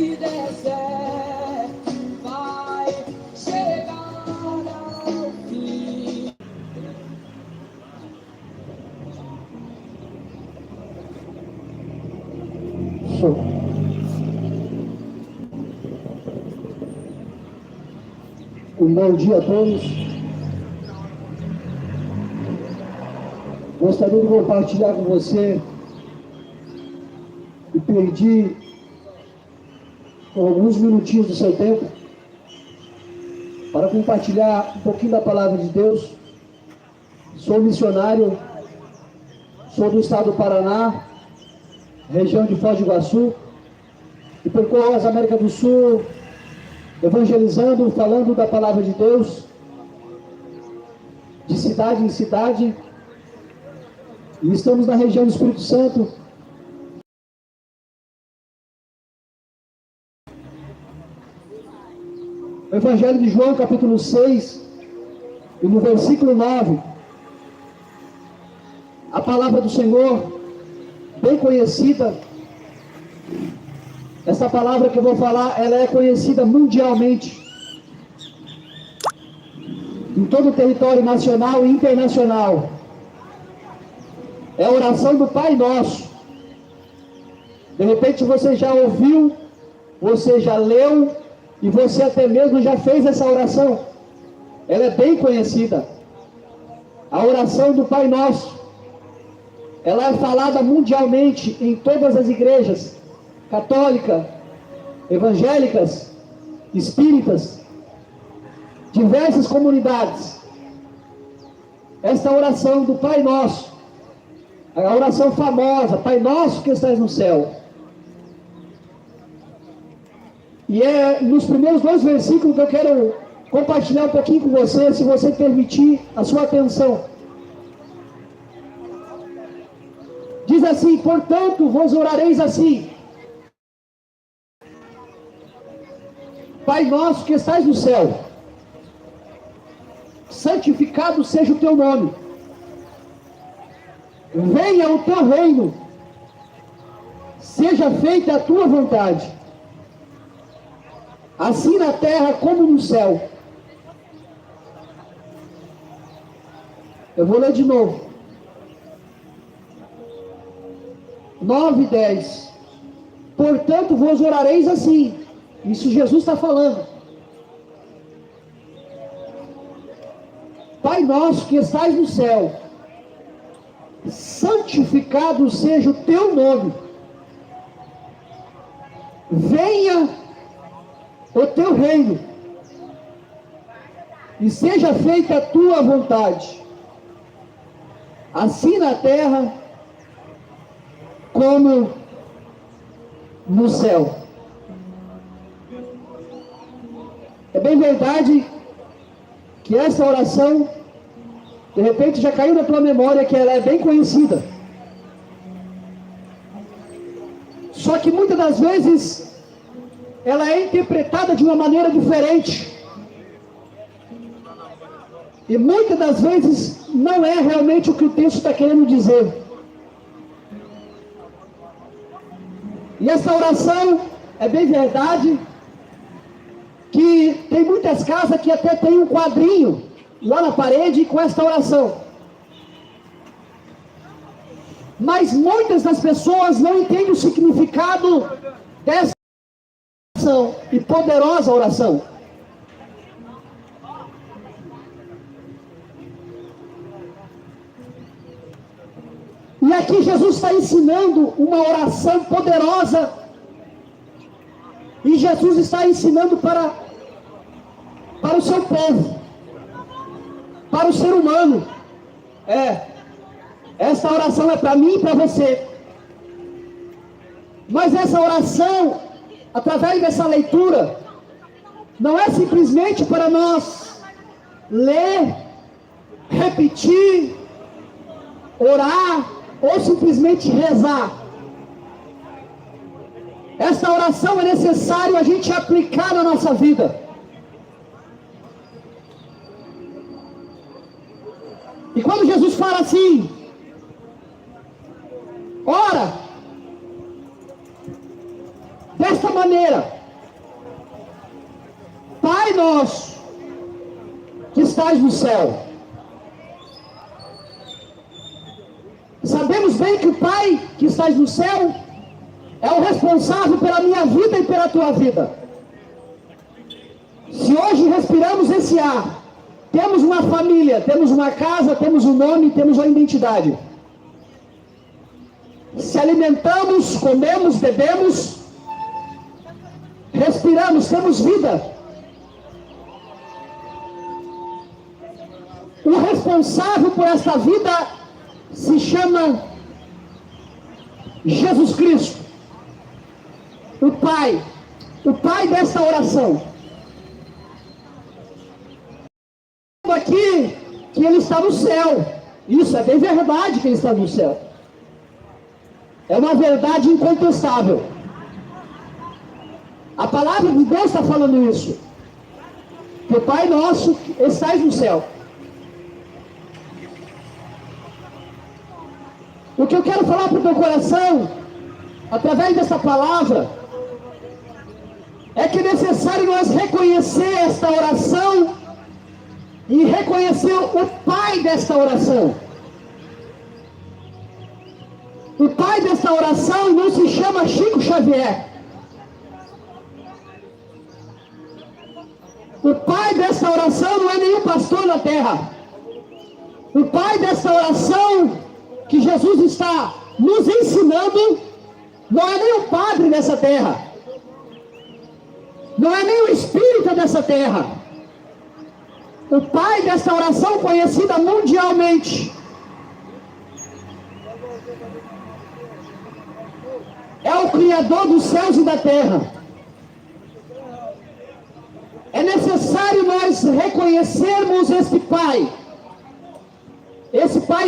e deserto vai chegar ao fim. Um bom dia a todos. Gostaria de compartilhar com você e pedir alguns minutinhos do seu tempo para compartilhar um pouquinho da palavra de Deus. Sou missionário, sou do estado do Paraná, região de Foz do Iguaçu, e percorro as Américas do Sul, evangelizando, falando da palavra de Deus, de cidade em cidade, e estamos na região do Espírito Santo. O Evangelho de João, capítulo 6, e no versículo 9, a palavra do Senhor, bem conhecida. Essa palavra que eu vou falar, ela é conhecida mundialmente, em todo o território nacional e internacional. É a oração do Pai Nosso. De repente você já ouviu, você já leu, e você até mesmo já fez essa oração. Ela é bem conhecida. A oração do Pai Nosso. Ela é falada mundialmente em todas as igrejas, católica, evangélicas, espíritas, diversas comunidades. Esta oração do Pai Nosso, a oração famosa, Pai Nosso que estás no céu. E é nos primeiros 2 versículos que eu quero compartilhar um pouquinho com você, se você permitir a sua atenção. Diz assim: portanto, vos orareis assim: Pai nosso que estás no céu, santificado seja o teu nome. Venha o teu reino. Seja feita a tua vontade, assim na terra como no céu. Eu vou ler de novo. 9 e 10. Portanto, vos orareis assim. Isso Jesus está falando. Pai nosso que estás no céu, santificado seja o teu nome. Venha o teu reino, e seja feita a tua vontade, assim na terra como no céu. É bem verdade que essa oração, de repente já caiu na tua memória, que ela é bem conhecida. Só que muitas das vezes ela é interpretada de uma maneira diferente. E muitas das vezes não é realmente o que o texto está querendo dizer. E essa oração, é bem verdade que tem muitas casas que até tem um quadrinho lá na parede com esta oração. Mas muitas das pessoas não entendem o significado dessa oração e poderosa oração. E aqui Jesus está ensinando uma oração poderosa. E Jesus está ensinando para o seu povo, para o ser humano. Essa oração é para mim e para você. Mas essa oração, através dessa leitura, não é simplesmente para nós ler, repetir, orar ou simplesmente rezar. Essa oração é necessário a gente aplicar na nossa vida. E quando Jesus fala assim, ora desta maneira, Pai nosso, que estás no céu. Sabemos bem que o Pai que estás no céu é o responsável pela minha vida e pela tua vida. Se hoje respiramos esse ar, temos uma família, temos uma casa, temos um nome, temos uma identidade. Se alimentamos, comemos, bebemos, respiramos, temos vida. O responsável por esta vida se chama Jesus Cristo, o Pai desta oração. Aqui que Ele está no céu, isso é bem verdade que Ele está no céu, é uma verdade incontestável. A palavra de Deus está falando isso, que o Pai nosso está no céu. O que eu quero falar para o teu coração, através dessa palavra, é que é necessário nós reconhecer esta oração e reconhecer o Pai desta oração. O Pai desta oração não se chama Chico Xavier. O Pai desta oração não é nenhum pastor na terra. O Pai desta oração que Jesus está nos ensinando não é nem o padre dessa terra, não é nem o espírita dessa terra. O Pai desta oração, conhecida mundialmente, é o Criador dos céus e da terra. É necessário nós reconhecermos esse Pai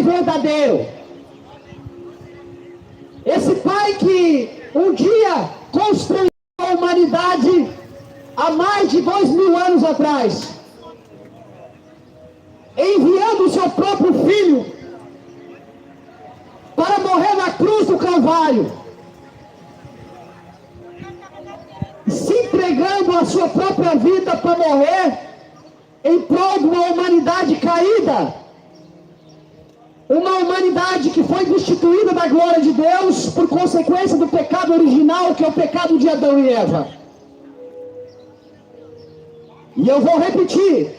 verdadeiro. Esse Pai que um dia construiu a humanidade há mais de 2000 anos atrás, enviando o seu próprio Filho para morrer na cruz do Calvário, se entregando a sua própria vida para morrer em prol de uma humanidade caída. Uma humanidade que foi destituída da glória de Deus por consequência do pecado original, que é o pecado de Adão e Eva. E eu vou repetir.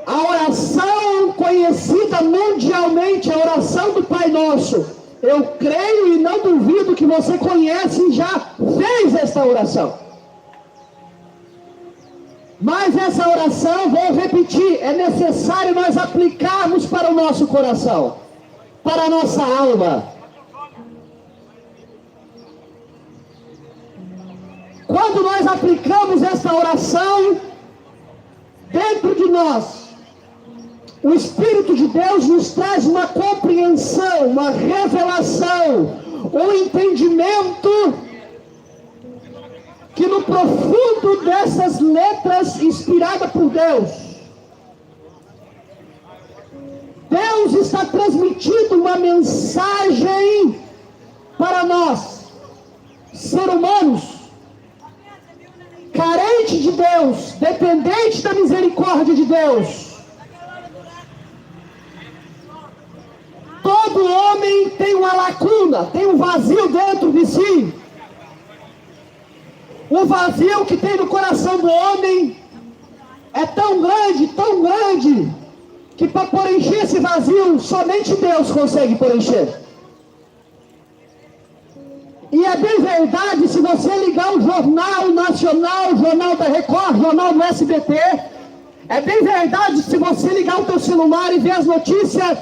A oração conhecida mundialmente, a oração do Pai Nosso. Eu creio e não duvido que você conhece e já fez esta oração. Mas essa oração, vou repetir, é necessário nós aplicarmos para o nosso coração, para a nossa alma. Quando nós aplicamos essa oração dentro de nós, o Espírito de Deus nos traz uma compreensão, uma revelação, um entendimento que no profundo dessas letras inspiradas por Deus, Deus está transmitindo uma mensagem para nós, seres humanos, carentes de Deus, dependentes da misericórdia de Deus. Todo homem tem uma lacuna, tem um vazio dentro de si. O vazio que tem no coração do homem é tão grande, que para preencher esse vazio, somente Deus consegue preencher. E é bem verdade, se você ligar o Jornal Nacional, o Jornal da Record, o Jornal do SBT, é bem verdade, se você ligar o teu celular e ver as notícias,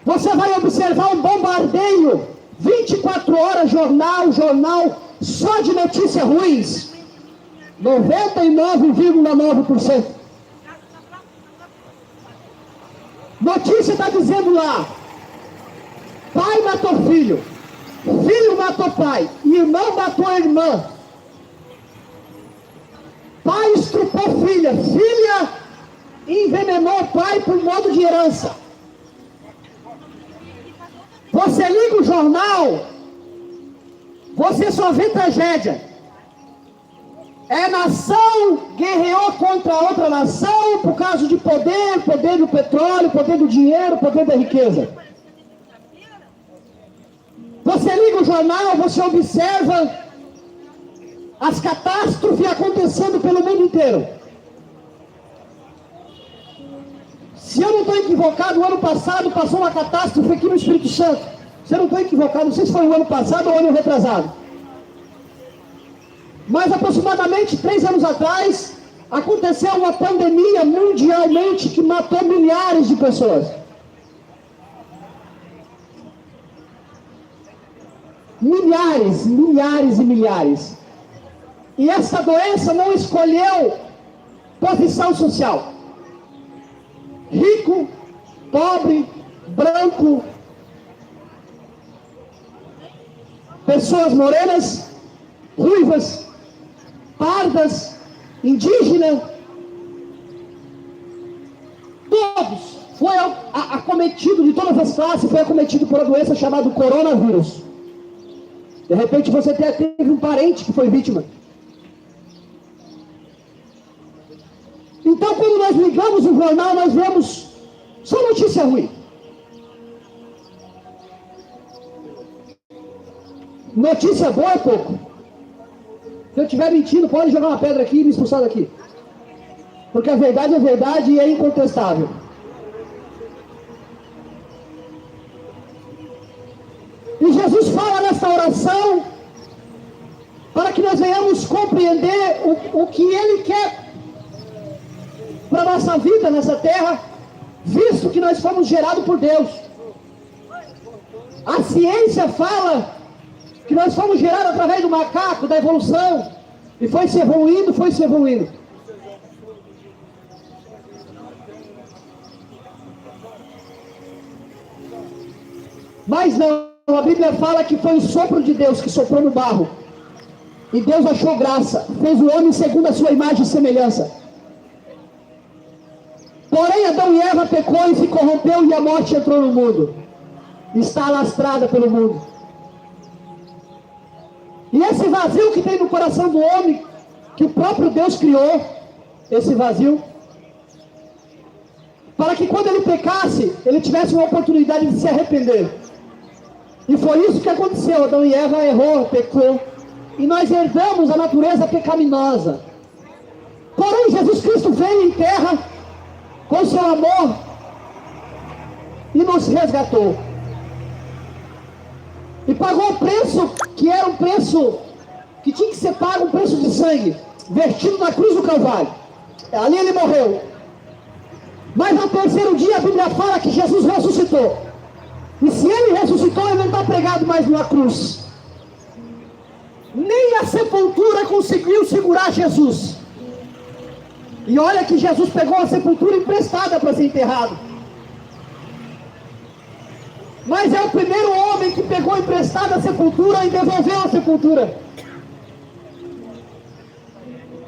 você vai observar um bombardeio, 24 horas, jornal, só de notícias ruins. 99,9%. Notícia está dizendo lá: pai matou filho, filho matou pai, irmão matou irmã, pai estrupou filha, filha envenenou o pai por modo de herança. Você liga o jornal, você só vê tragédia. Nação guerreou contra outra nação por causa de poder, poder do petróleo, poder do dinheiro, poder da riqueza. Você liga o jornal, você observa as catástrofes acontecendo pelo mundo inteiro. Se eu não estou equivocado, o ano passado passou uma catástrofe aqui no Espírito Santo. Se eu não estou equivocado, não sei se foi o ano passado ou o ano retrasado. Mas aproximadamente 3 anos atrás, aconteceu uma pandemia mundialmente que matou milhares de pessoas. Milhares, milhares e milhares. E essa doença não escolheu posição social. Rico, pobre, branco, pessoas morenas, ruivas, pardas, indígenas, todos foi acometido, de todas as classes, foi acometido por uma doença chamada coronavírus. De repente você teve um parente que foi vítima. Então, quando nós ligamos o jornal, nós vemos só notícia ruim. Notícia boa é pouco. Se eu estiver mentindo, pode jogar uma pedra aqui e me expulsar daqui. Porque a verdade é verdade e é incontestável. E Jesus fala nesta oração para que nós venhamos compreender o que Ele quer para a nossa vida nessa terra, visto que nós fomos gerados por Deus. A ciência fala que nós fomos gerados através do macaco, da evolução, e foi se evoluindo, foi se evoluindo. Mas não, a Bíblia fala que foi o sopro de Deus que soprou no barro, e Deus achou graça, fez o homem segundo a sua imagem e semelhança. Porém, Adão e Eva pecou e se corrompeu e a morte entrou no mundo. Está alastrada pelo mundo. E esse vazio que tem no coração do homem, que o próprio Deus criou, esse vazio, para que quando ele pecasse, ele tivesse uma oportunidade de se arrepender. E foi isso que aconteceu. Adão e Eva errou, pecou, e nós herdamos a natureza pecaminosa. Porém, Jesus Cristo veio em terra com seu amor e nos resgatou. E pagou o preço que era um preço que tinha que ser pago, um preço de sangue, vertido na cruz do Calvário. Ali ele morreu. Mas no terceiro dia a Bíblia fala que Jesus ressuscitou. E se ele ressuscitou, ele não está pregado mais numa cruz. Nem a sepultura conseguiu segurar Jesus. E olha que Jesus pegou a sepultura emprestada para ser enterrado. Mas é o primeiro homem que pegou emprestada a sepultura e devolveu a sepultura.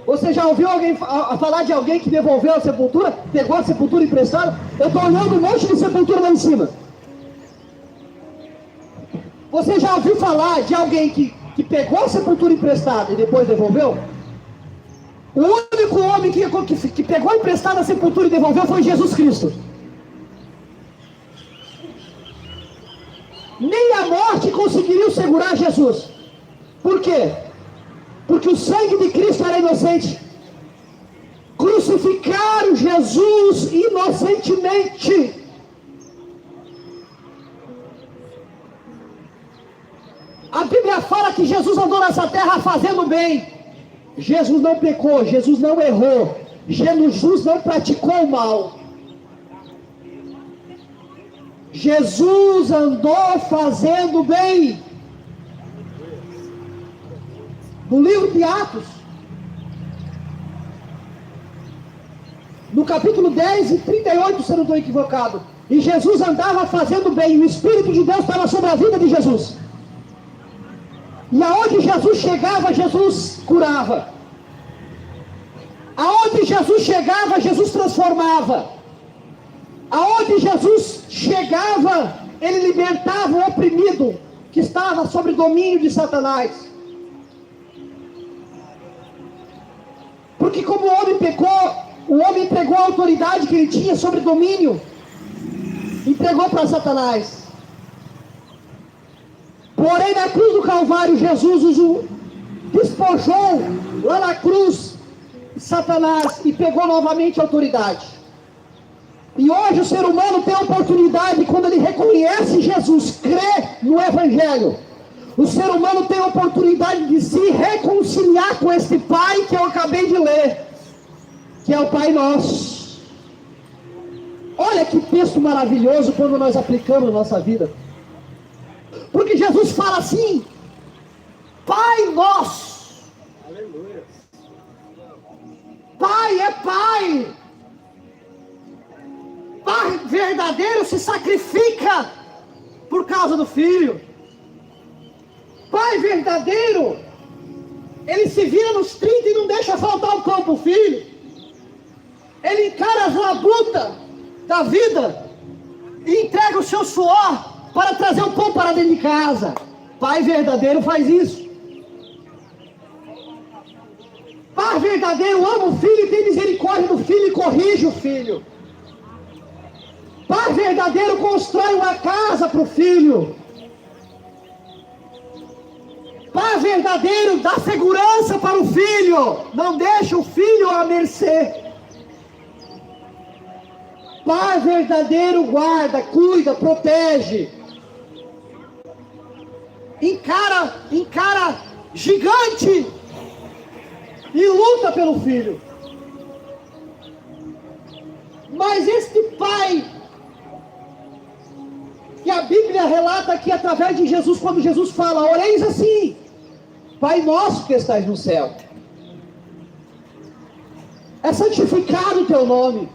Você já ouviu alguém falar de alguém que devolveu a sepultura? Pegou a sepultura emprestada? Eu estou olhando um monte de sepultura lá em cima. Você já ouviu falar de alguém que pegou a sepultura emprestada e depois devolveu? O único homem que pegou emprestada a sepultura e devolveu foi Jesus Cristo. Nem a morte conseguiria segurar Jesus. Por quê? Porque o sangue de Cristo era inocente. Crucificaram Jesus inocentemente. A Bíblia fala que Jesus andou nessa terra fazendo bem. Jesus não pecou, Jesus não errou, Jesus não praticou o mal. Jesus andou fazendo bem. No livro de Atos, no capítulo 10 e 38, se eu não estou equivocado, e Jesus andava fazendo bem, o Espírito de Deus estava sobre a vida de Jesus. E aonde Jesus chegava, Jesus curava. Aonde Jesus chegava, Jesus transformava. Aonde Jesus chegava, ele libertava o oprimido que estava sob domínio de Satanás. Porque como o homem pecou, o homem entregou a autoridade que ele tinha sobre domínio, entregou para Satanás. Porém, na cruz do Calvário, Jesus o despojou lá na cruz Satanás e pegou novamente a autoridade. E hoje o ser humano tem a oportunidade, quando ele reconhece Jesus, crê no Evangelho, o ser humano tem a oportunidade de se reconciliar com este Pai que eu acabei de ler, que é o Pai Nosso. Olha que texto maravilhoso quando nós aplicamos na nossa vida. Porque Jesus fala assim: Pai Nosso. Aleluia. Pai é Pai. Pai verdadeiro se sacrifica por causa do Filho. Pai verdadeiro, ele se vira nos 30 e não deixa faltar o pão para o filho. Ele encara as labutas da vida e entrega o seu suor para trazer o pão para dentro de casa. Pai verdadeiro faz isso. Pai verdadeiro ama o filho e tem misericórdia do filho e corrige o filho. Pai verdadeiro constrói uma casa para o filho. Pai verdadeiro dá segurança para o filho, não deixa o filho à mercê. Pai verdadeiro guarda, cuida, protege. Encara gigante e luta pelo filho. Mas este Pai, que a Bíblia relata aqui através de Jesus, quando Jesus fala: oreis assim, Pai nosso que estás no céu, é santificado o teu nome.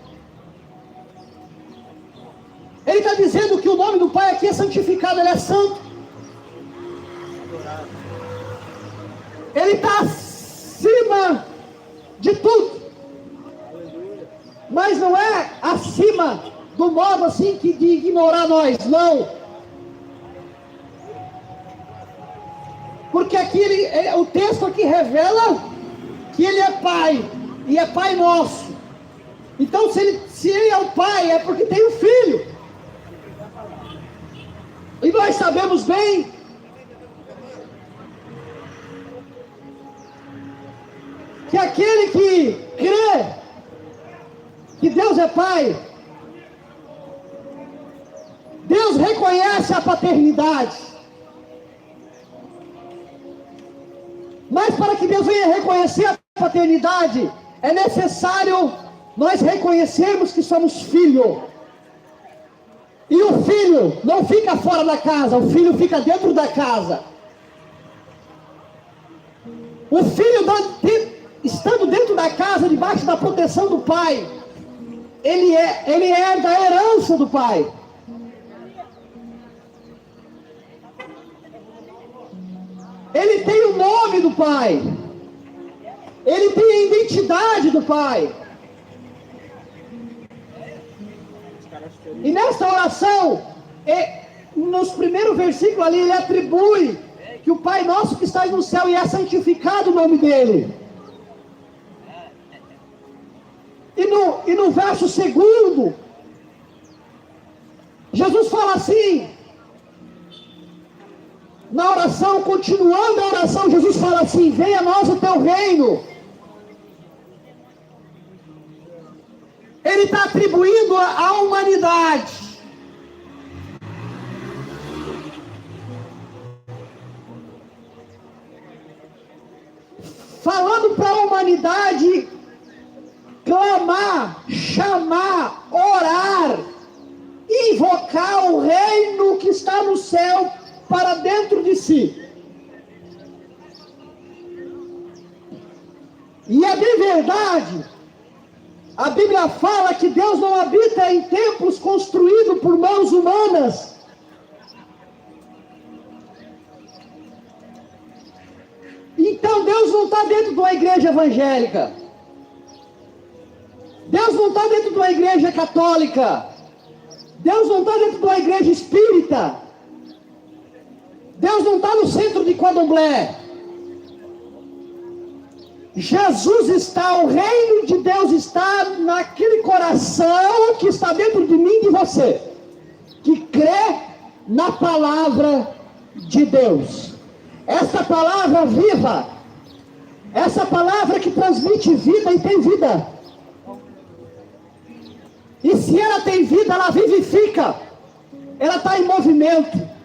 Ele está dizendo que o nome do Pai aqui é santificado, ele é santo. Ele está acima de tudo. Mas não é acima do modo assim que de ignorar nós, não. Porque aqui o texto aqui revela que ele é Pai, e é Pai nosso. Então se ele é o Pai, é porque tem o Filho. E nós sabemos bem que aquele que crê que Deus é Pai, Deus reconhece a paternidade. Mas para que Deus venha reconhecer a paternidade, é necessário nós reconhecermos que somos filho. E o filho não fica fora da casa, o filho fica dentro da casa. O filho, estando dentro da casa, debaixo da proteção do pai, ele herda a herança do pai. Ele tem o nome do pai. Ele tem a identidade do pai. E nessa oração, nos primeiros versículos ali, ele atribui que o Pai Nosso que está no céu, e é santificado o nome dele. E no verso segundo, Jesus fala assim, na oração, continuando a oração, Jesus fala assim: venha a nós o teu reino. Ele está atribuindo à humanidade falando para a humanidade clamar, chamar, orar, invocar o reino que está no céu para dentro de si. E é bem verdade. A Bíblia fala que Deus não habita em templos construídos por mãos humanas. Então Deus não está dentro de uma igreja evangélica. Deus não está dentro de uma igreja católica. Deus não está dentro de uma igreja espírita. Deus não está no centro de candomblé. Jesus está, o reino de Deus está naquele coração que está dentro de mim e de você, que crê na palavra de Deus. Essa palavra viva, essa palavra que transmite vida e tem vida. E se ela tem vida, ela vivifica, ela está em movimento.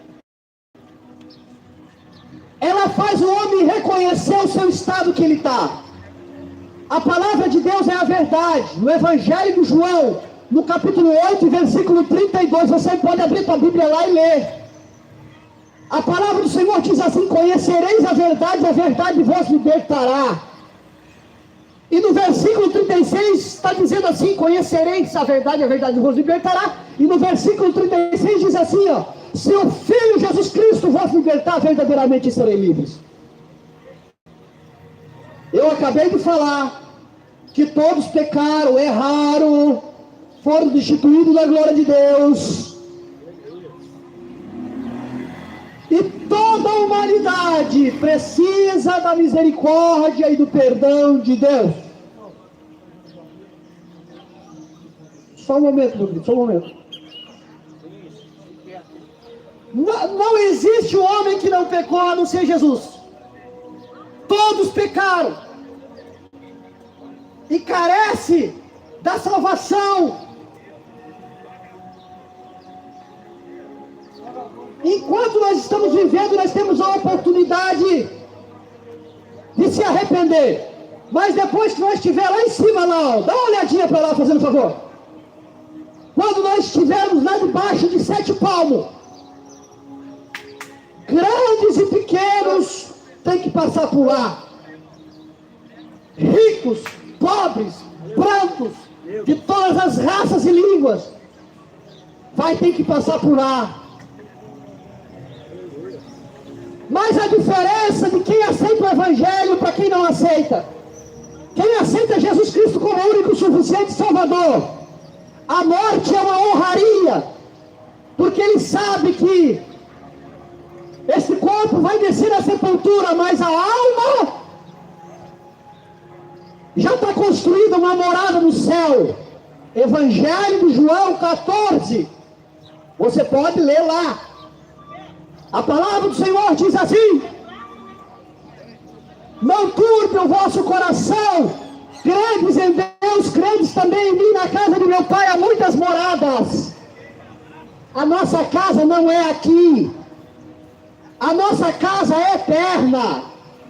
Ela faz o homem reconhecer o seu estado que ele está. A palavra de Deus é a verdade. No Evangelho de João, no capítulo 8, versículo 32, você pode abrir sua Bíblia lá e ler. A palavra do Senhor diz assim: conhecereis a verdade vos libertará. E no versículo 36 está dizendo assim: conhecereis a verdade vos libertará. E no versículo 36 diz assim, ó: se o Filho Jesus Cristo vos libertar, verdadeiramente serei livres. Eu acabei de falar que todos pecaram, erraram, foram destituídos da glória de Deus. E toda a humanidade precisa da misericórdia e do perdão de Deus. Só um momento, meu querido, só um momento. Não existe um homem que não pecou a não ser Jesus. Todos pecaram e carece da salvação. Enquanto nós estamos vivendo, nós temos a oportunidade de se arrepender. Mas depois que nós estivermos lá em cima, lá, ó, dá uma olhadinha para lá, fazendo favor. Quando nós estivermos lá debaixo de 7 palmos, grandes e pequenos têm que passar por lá. Ricos, pobres, brancos, de todas as raças e línguas, vai ter que passar por lá. Mas a diferença de quem aceita o Evangelho para quem não aceita: quem aceita Jesus Cristo como o único suficiente Salvador, a morte é uma honraria, porque ele sabe que esse corpo vai descer à sepultura, mas a alma já está construída uma morada no céu. Evangelho de João 14, você pode ler lá. A palavra do Senhor diz assim: não turbe o vosso coração, credes em Deus, credes também em mim. Na casa de meu pai há muitas moradas. A nossa casa não é aqui. A nossa casa é eterna.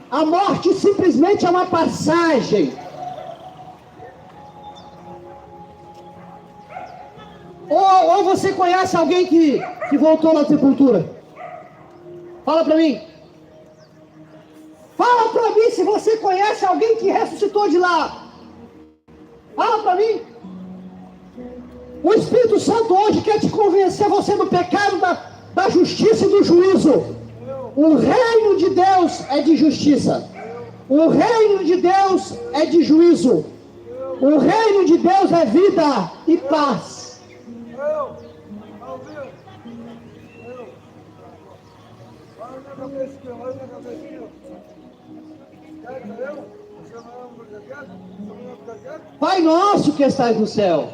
A morte simplesmente é uma passagem. Ou você conhece alguém que voltou na sepultura? Fala para mim. Fala para mim se você conhece alguém que ressuscitou de lá. Fala para mim. O Espírito Santo hoje quer te convencer você do pecado, da justiça e do juízo. O reino de Deus é de justiça. O reino de Deus é de juízo. O reino de Deus é vida e paz. Pai nosso que estás no céu,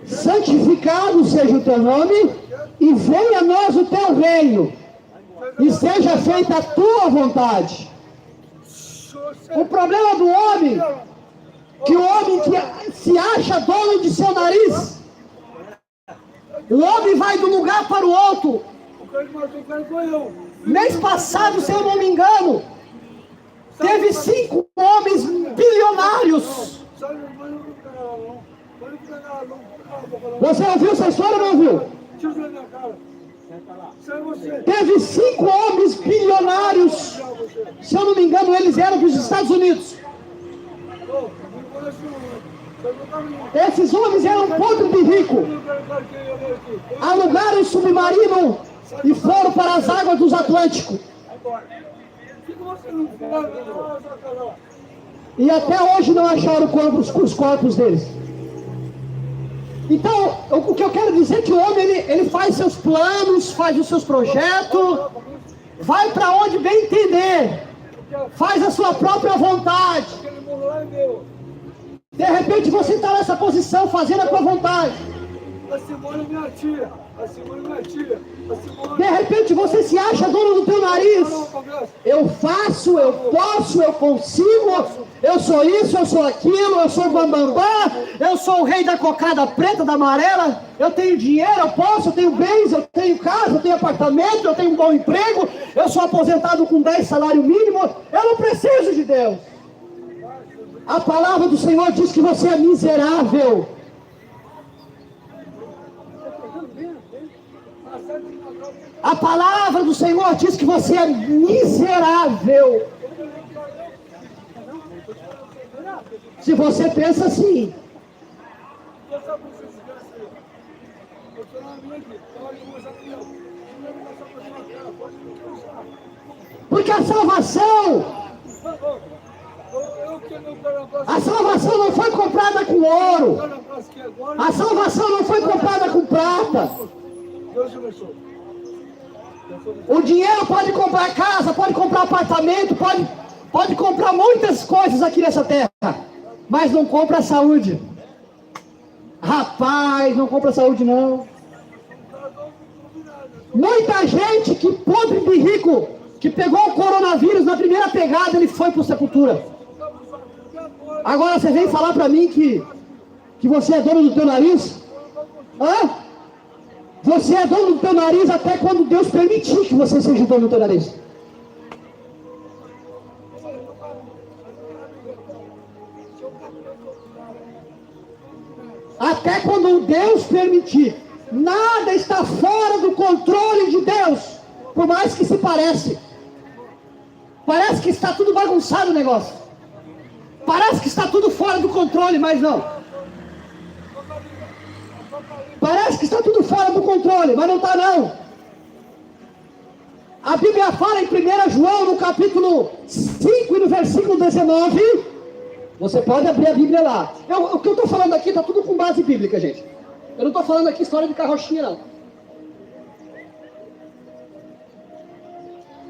santificado seja o teu nome, e venha a nós o teu reino, e seja feita a tua vontade. O problema do homem, que o homem que se acha dono de seu nariz, o homem vai de um lugar para o outro. Mês passado, se eu não me engano, teve 5 homens bilionários. Você ouviu essa história ou não ouviu? Teve 5 homens bilionários. Se eu não me engano, eles eram dos Estados Unidos. Esses homens eram podres de rico. Alugaram um submarino e foram para as águas dos Atlânticos. E até hoje não acharam os corpos deles. Então, o que eu quero dizer é que o homem, ele faz seus planos, faz os seus projetos, vai para onde bem entender. Faz a sua própria vontade. De repente você está nessa posição, fazendo a tua vontade. A Simone é minha tia. A Simone é minha tia. A Simone... De repente você se acha dono do teu nariz. Eu faço, eu posso, eu consigo. Eu sou isso, eu sou aquilo, eu sou o bambambam. Eu sou o rei da cocada preta, da amarela. Eu tenho dinheiro, eu posso, eu tenho bens, eu tenho casa, eu tenho apartamento, eu tenho um bom emprego. Eu sou aposentado com 10 salário mínimo. Eu não preciso de Deus. A palavra do Senhor diz que você é miserável. A palavra do Senhor diz que você é miserável. Se você pensa assim. Porque a salvação não foi comprada com ouro. A salvação não foi comprada com prata. O dinheiro pode comprar casa, pode comprar apartamento, pode comprar muitas coisas aqui nessa terra, mas não compra a saúde. Rapaz, não compra a saúde não. Muita gente que podre de rico, que pegou o coronavírus na primeira pegada, ele foi para a sepultura. Agora você vem falar para mim que você é dono do teu nariz? Hã? Você é dono do teu nariz até quando Deus permitir que você seja dono do teu nariz. Até quando Deus permitir. Nada está fora do controle de Deus. Por mais que se parece. Parece que está tudo bagunçado o negócio. Parece que está tudo fora do controle, mas não. Parece que está tudo fora do controle, mas não está não. A Bíblia fala em 1 João, no capítulo 5 e no versículo 19. Você pode abrir a Bíblia lá. O que eu estou falando aqui está tudo com base bíblica, gente. Eu não estou falando aqui história de carrochinha, não.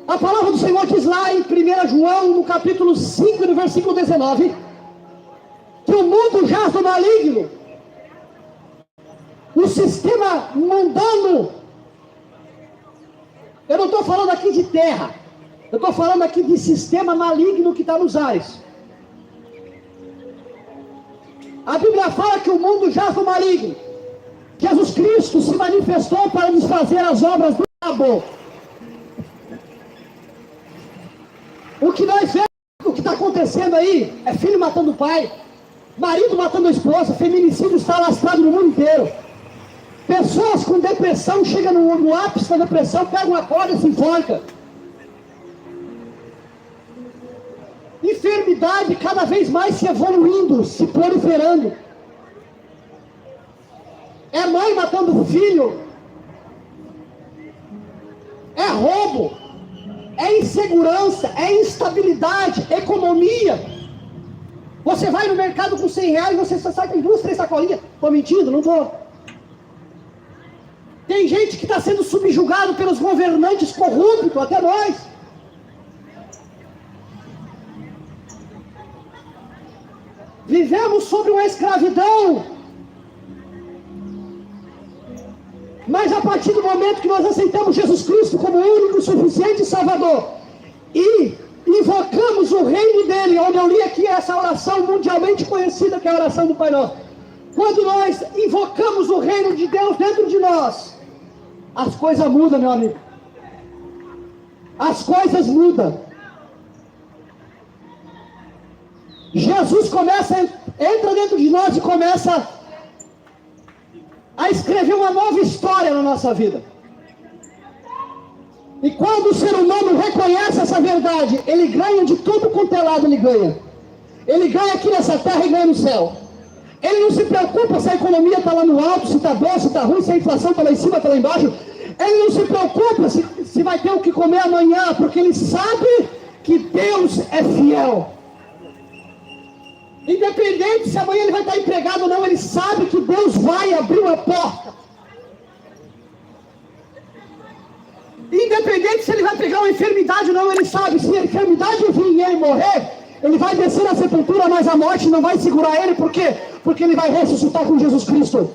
A palavra do Senhor diz lá em 1 João, no capítulo 5 e no versículo 19, que o mundo jaz do maligno. O sistema mundano. Eu não estou falando aqui de terra. Eu estou falando aqui de sistema maligno que está nos ares. A Bíblia fala que o mundo jaz do maligno. Jesus Cristo se manifestou para desfazer as obras do diabo. O que nós vemos, o que está acontecendo aí, é filho matando o pai, marido matando a esposa, feminicídio está alastrado no mundo inteiro. Pessoas com depressão chegam no ápice da depressão, pegam uma corda e se enforcam. Enfermidade cada vez mais se evoluindo, se proliferando. É mãe matando filho. É roubo. É insegurança. É instabilidade. Economia. Você vai no mercado com R$100 e você só sai com 2, 3 sacolinhas. Estou mentindo? Não estou. Tem gente que está sendo subjugado pelos governantes corruptos, até nós. Vivemos sobre uma escravidão. Mas a partir do momento que nós aceitamos Jesus Cristo como único, suficiente Salvador e invocamos o reino dele, onde eu li aqui essa oração mundialmente conhecida, que é a oração do Pai Nosso. Quando nós invocamos o reino de Deus dentro de nós, as coisas mudam, meu amigo. As coisas mudam. Jesus entra dentro de nós e começa a escrever uma nova história na nossa vida. E quando o ser humano reconhece essa verdade, ele ganha de tudo quanto é lado, ele ganha. Ele ganha aqui nessa terra e ganha no céu. Ele não se preocupa se a economia está lá no alto, se está bom, se está ruim, se a inflação está lá em cima, está lá embaixo. Ele não se preocupa se vai ter o que comer amanhã, porque ele sabe que Deus é fiel. Independente se amanhã ele vai estar empregado ou não, ele sabe que Deus vai abrir uma porta. Independente se ele vai pegar uma enfermidade ou não, ele sabe, se a enfermidade vir e ele morrer, ele vai descer na sepultura, mas a morte não vai segurar ele, por quê? Porque ele vai ressuscitar com Jesus Cristo.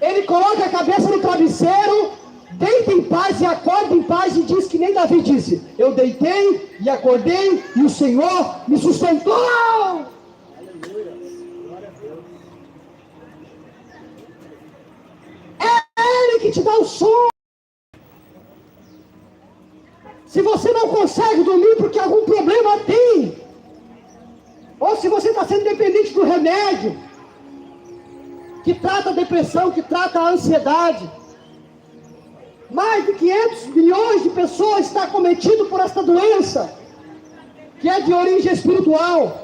Ele coloca a cabeça no travesseiro, deita em paz e acorda em paz e diz que nem Davi disse: eu deitei e acordei e o Senhor me sustentou. É Ele que te dá o sono. Se você não consegue dormir porque algum problema tem, ou se você está sendo dependente do remédio, que trata a depressão, que trata a ansiedade, mais de 500 milhões de pessoas estão acometidas por esta doença, que é de origem espiritual.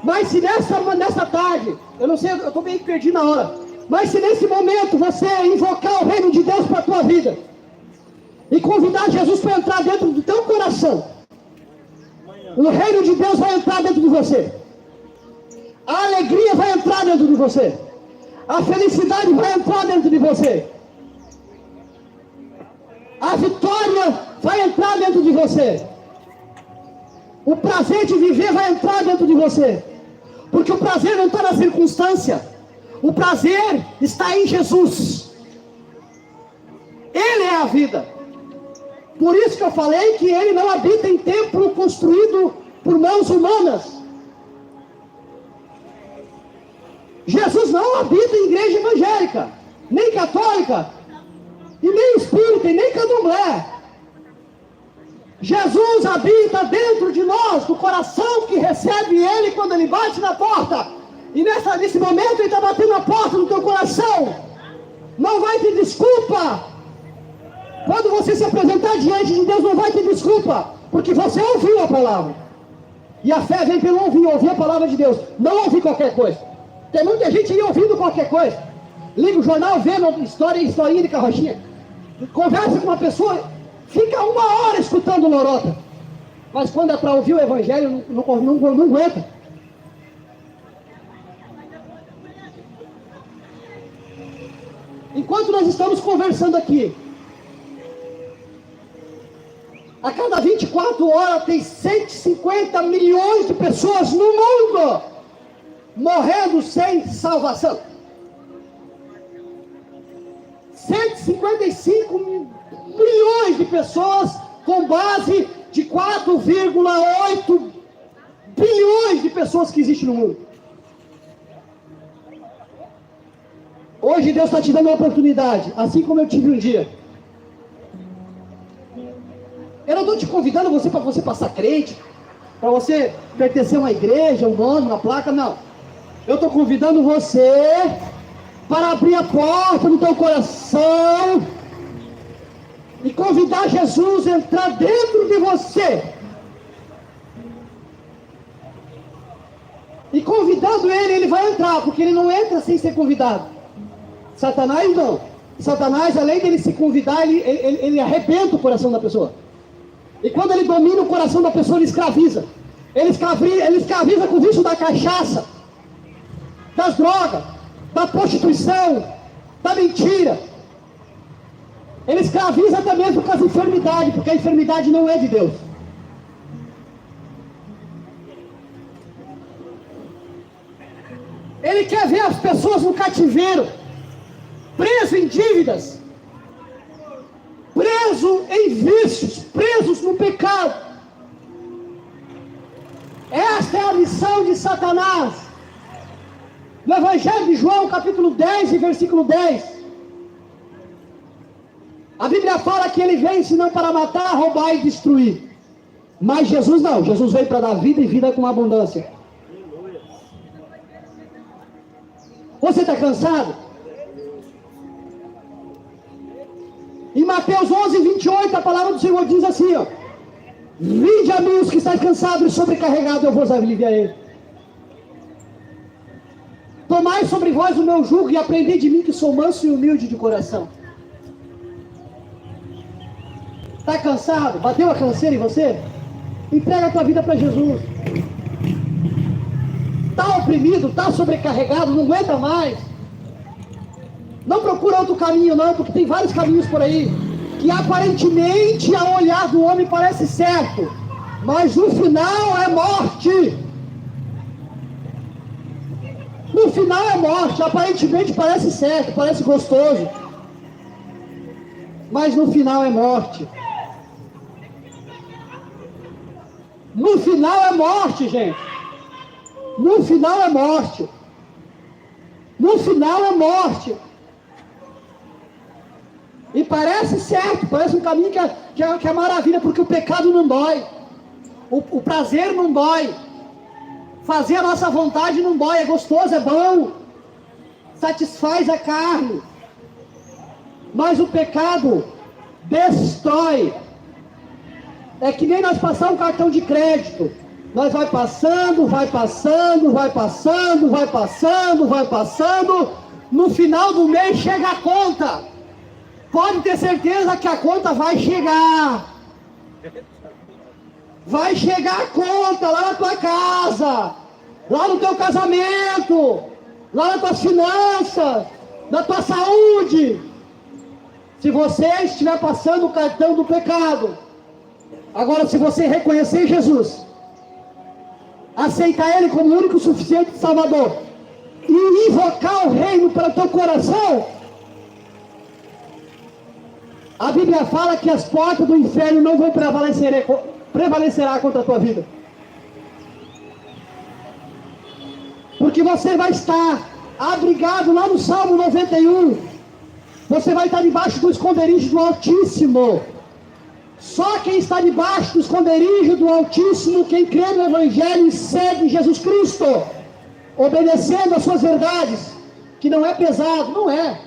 Mas se nessa tarde, eu não sei, eu estou meio perdido na hora, mas se nesse momento você invocar o reino de Deus para a tua vida, e convidar Jesus para entrar dentro do teu coração, o reino de Deus vai entrar dentro de você, a alegria vai entrar dentro de você, a felicidade vai entrar dentro de você, a vitória vai entrar dentro de você, o prazer de viver vai entrar dentro de você, porque o prazer não está na circunstância, o prazer está em Jesus. Ele é a vida. Por isso que eu falei que ele não habita em templo construído por mãos humanas. Jesus não habita em igreja evangélica, nem católica, e nem espírita, e nem candomblé. Jesus habita dentro de nós, do coração que recebe ele quando ele bate na porta. E nesse momento ele está batendo a porta do teu coração. Não vai ter desculpa. Quando você se apresentar diante de Deus, não vai ter desculpa, porque você ouviu a palavra. E a fé vem pelo ouvir a palavra de Deus, não ouvir qualquer coisa. Tem muita gente aí ouvindo qualquer coisa. Liga o jornal, vê historinha de carrochinha, conversa com uma pessoa, fica 1 hora escutando lorota. Mas quando é para ouvir o evangelho, não aguenta. Enquanto nós estamos conversando aqui, a cada 24 horas tem 150 milhões de pessoas no mundo morrendo sem salvação. 155 milhões de pessoas com base de 4,8 bilhões de pessoas que existem no mundo. Hoje Deus está te dando uma oportunidade, assim como eu tive um dia. Eu não estou te convidando para você passar crente, para você pertencer a uma igreja, um nome, uma placa, não. Eu estou convidando você para abrir a porta do teu coração e convidar Jesus a entrar dentro de você. E convidando ele vai entrar, porque ele não entra sem ser convidado. Satanás não. Satanás, além dele se convidar, ele arrebenta o coração da pessoa. E quando ele domina o coração da pessoa, ele escraviza. Ele escraviza com o vício da cachaça, das drogas, da prostituição, da mentira. Ele escraviza até mesmo com as enfermidades, porque a enfermidade não é de Deus. Ele quer ver as pessoas no cativeiro, preso em dívidas, preso em vícios, presos no pecado. Esta é a missão de Satanás. No Evangelho de João, capítulo 10 e versículo 10, a Bíblia fala que ele veio senão para matar, roubar e destruir. Mas Jesus não, Jesus veio para dar vida e vida com abundância. Você está cansado? Em Mateus 11, 28, a palavra do Senhor diz assim, ó: vinde a mim os que estáis cansados e sobrecarregados, eu vos aliviarei. Tomai sobre vós o meu jugo e aprendei de mim, que sou manso e humilde de coração. Está cansado? Bateu a canseira em você? Entrega a tua vida para Jesus. Está oprimido, está sobrecarregado, não aguenta mais, Não procura outro caminho não, porque tem vários caminhos por aí, que aparentemente ao olhar do homem parece certo, mas no final é morte. No final é morte, aparentemente parece certo, parece gostoso, mas no final é morte. No final é morte, gente. No final é morte. No final é morte. E parece certo, parece um caminho que é maravilha, porque o pecado não dói. O prazer não dói. Fazer a nossa vontade não dói, é gostoso, é bom. Satisfaz a carne. Mas o pecado destrói. É que nem nós passar um cartão de crédito. Nós vai passando, vai passando, vai passando, vai passando, vai passando. No final do mês chega a conta. Pode ter certeza que a conta vai chegar. Vai chegar a conta lá na tua casa, lá no teu casamento, lá nas tuas finanças, na tua saúde. Se você estiver passando o cartão do pecado. Agora, se você reconhecer Jesus, aceitar Ele como o único suficiente Salvador e invocar o reino para o teu coração, a Bíblia fala que as portas do inferno não vão prevalecerá contra a tua vida. Porque você vai estar abrigado lá no Salmo 91. Você vai estar debaixo do esconderijo do Altíssimo. Só quem está debaixo do esconderijo do Altíssimo, quem crê no Evangelho e segue Jesus Cristo, obedecendo as suas verdades, que não é pesado, não é.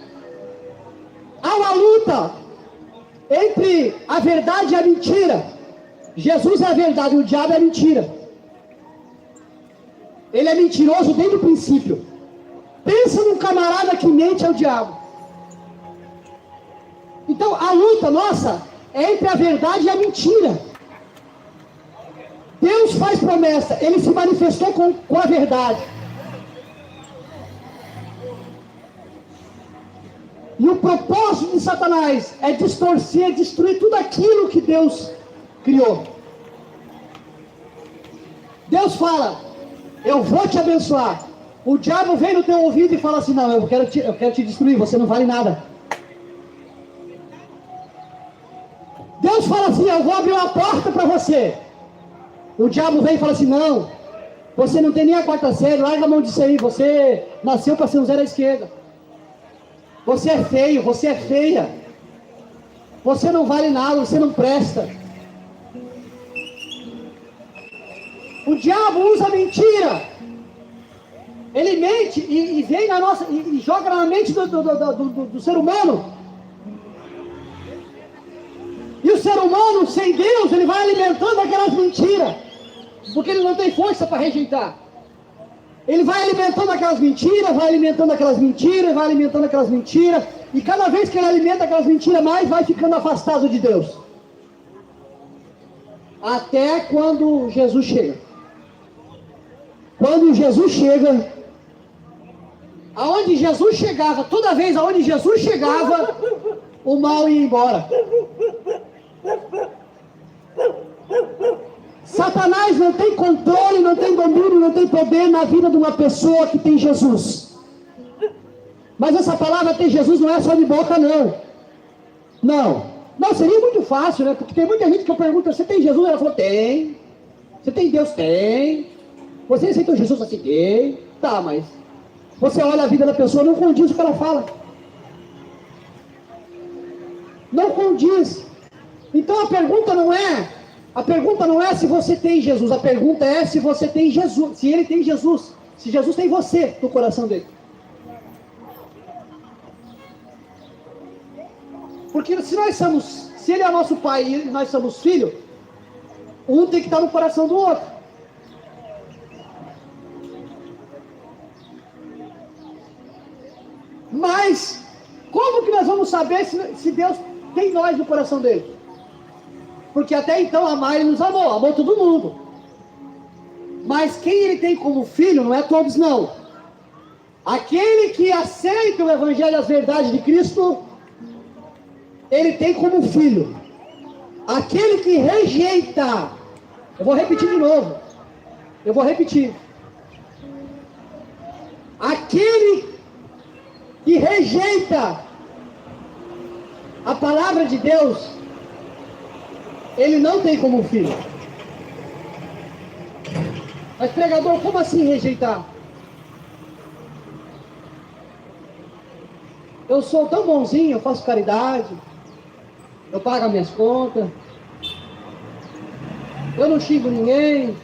Há uma luta entre a verdade e a mentira. Jesus é a verdade, o diabo é a mentira. Ele é mentiroso desde o princípio. Pensa num camarada que mente ao diabo. Então a luta nossa é entre a verdade e a mentira. Deus faz promessa, Ele se manifestou com a verdade. E o propósito de Satanás é distorcer, destruir tudo aquilo que Deus criou. Deus fala, eu vou te abençoar. O diabo vem no teu ouvido e fala assim, não, eu quero te destruir, você não vale nada. Deus fala assim, eu vou abrir uma porta para você. O diabo vem e fala assim, não, você não tem nem a quarta série, larga a mão disso aí, você nasceu para ser um zero à esquerda. Você é feio, você é feia. Você não vale nada, você não presta. O diabo usa mentira. Ele mente e vem na nossa e joga na mente do ser humano. E o ser humano, sem Deus, ele vai alimentando aquelas mentiras, porque ele não tem força para rejeitar. Ele vai alimentando aquelas mentiras, vai alimentando aquelas mentiras, vai alimentando aquelas mentiras, e cada vez que ele alimenta aquelas mentiras mais, vai ficando afastado de Deus. Até quando Jesus chega. Quando Jesus chega, aonde Jesus chegava, toda vez aonde Jesus chegava, o mal ia embora. Satanás não tem controle, não tem domínio, não tem poder na vida de uma pessoa que tem Jesus. Mas essa palavra tem Jesus não é só de boca, não. Não, seria muito fácil, né? Porque tem muita gente que eu pergunto, você tem Jesus? Ela falou, tem. Você tem Deus? Tem. Você aceitou Jesus? Aceitei. Tá, mas você olha a vida da pessoa, não condiz o que ela fala. Não condiz. Então a pergunta não é se você tem Jesus, a pergunta é se você tem Jesus, se ele tem Jesus, se Jesus tem você no coração dele. Porque se ele é nosso pai e nós somos filhos, um tem que estar no coração do outro. Mas como que nós vamos saber se Deus tem nós no coração dele? Porque até então amar ele nos amou todo mundo. Mas quem ele tem como filho não é todos não. Aquele que aceita o Evangelho das verdades de Cristo, ele tem como filho. Aquele que rejeita, eu vou repetir de novo, aquele que rejeita a palavra de Deus, ele não tem como filho. Mas pregador, como assim rejeitar? Eu sou tão bonzinho, eu faço caridade, eu pago as minhas contas, eu não xingo ninguém,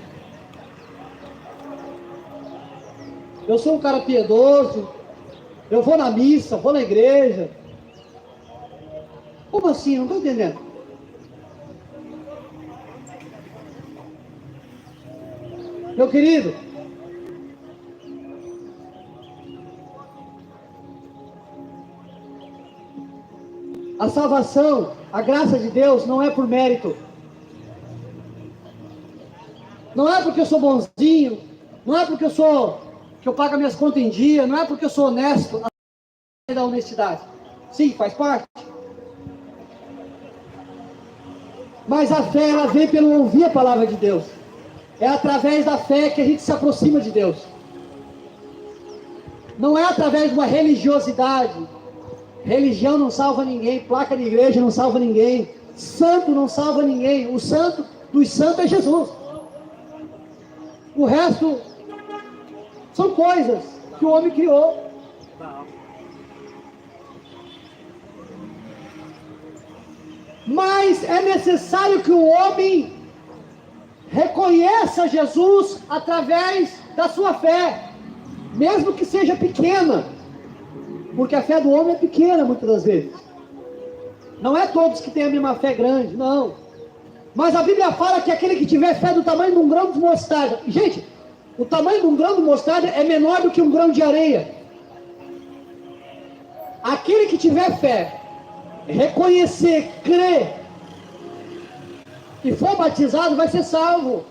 eu sou um cara piedoso, eu vou na missa, vou na igreja. Como assim? Não estou entendendo. Meu querido, a salvação, a graça de Deus não é por mérito. Não é porque eu sou bonzinho, não é porque eu pago minhas contas em dia, não é porque eu sou honesto, da honestidade. Sim, faz parte. Mas a fé, ela vem pelo ouvir a palavra de Deus. É através da fé que a gente se aproxima de Deus. Não é através de uma religiosidade. Religião não salva ninguém, placa de igreja não salva ninguém, santo não salva ninguém. O santo dos santos é Jesus. O resto são coisas que o homem criou. Mas é necessário que o homem reconheça Jesus através da sua fé, mesmo que seja pequena, porque a fé do homem é pequena muitas das vezes. Não é todos que têm a mesma fé grande, não. Mas a Bíblia fala que aquele que tiver fé do tamanho de um grão de mostarda, gente, o tamanho de um grão de mostarda é menor do que um grão de areia. Aquele que tiver fé, reconhecer, crer e for batizado, vai ser salvo.